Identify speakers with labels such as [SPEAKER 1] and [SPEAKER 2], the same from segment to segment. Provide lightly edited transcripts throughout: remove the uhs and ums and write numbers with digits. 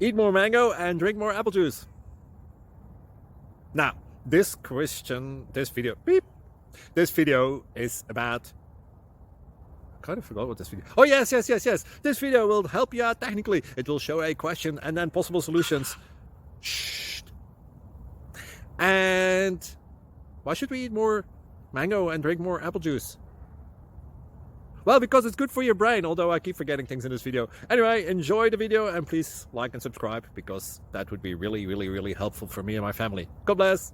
[SPEAKER 1] Eat more mango and drink more apple juice. Now, this video is about... I kind of forgot what this video... Oh, yes. This video will help you out technically. It will show a question and then possible solutions. Shh. And why should we eat more mango and drink more apple juice? Well, because it's good for your brain, although I keep forgetting things in this video. Anyway, enjoy the video and please like and subscribe, because that would be really helpful for me and my family. God bless!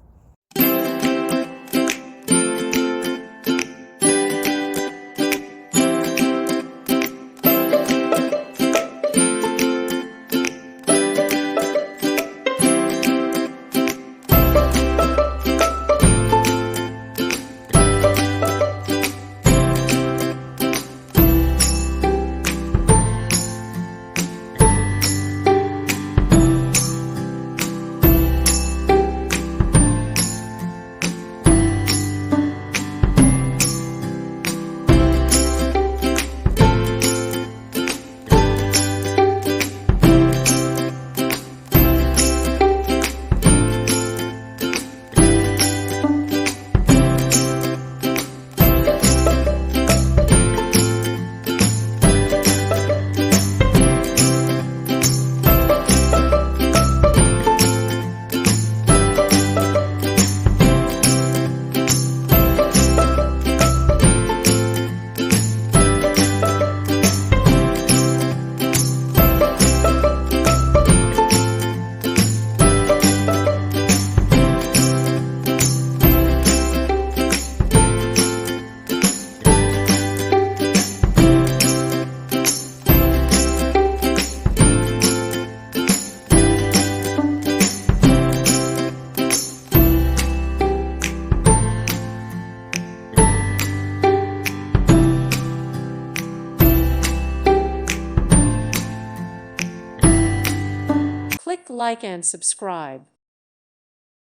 [SPEAKER 2] Click like and subscribe.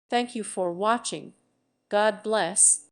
[SPEAKER 2] Thank you for watching. God bless.